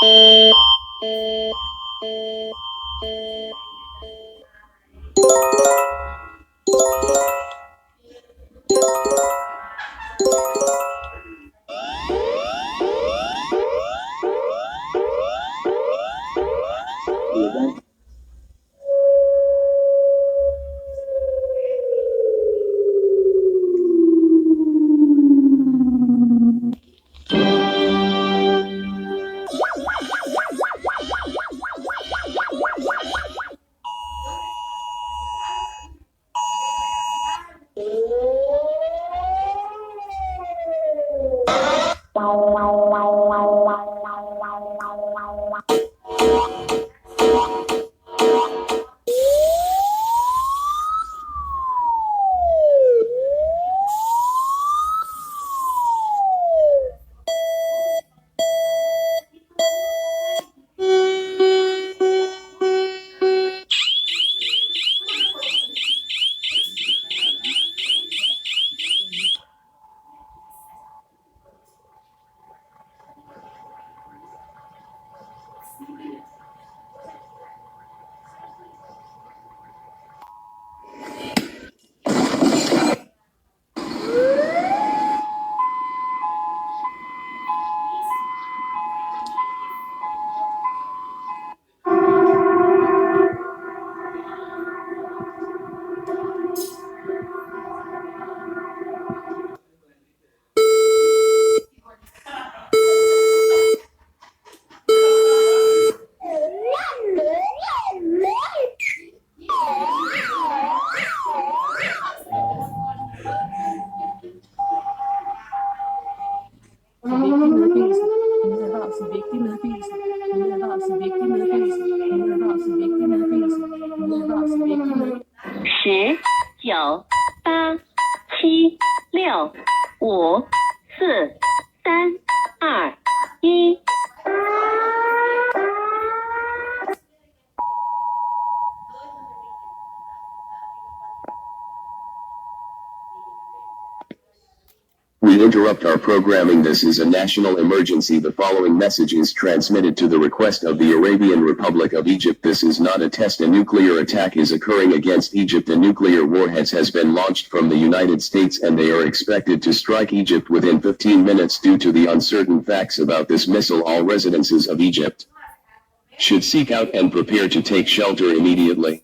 10、9、8、7、6、5、4、3、2、1。We interrupt our programming. This is a national emergency. The following message is transmitted to the request of the Arabian Republic of Egypt. This is not a test. A nuclear attack is occurring against Egypt. A nuclear warhead has been launched from the United States and they are expected to strike Egypt within 15 minutes. Due to the uncertain facts about this missile, all residents of Egypt should seek out and prepare to take shelter immediately.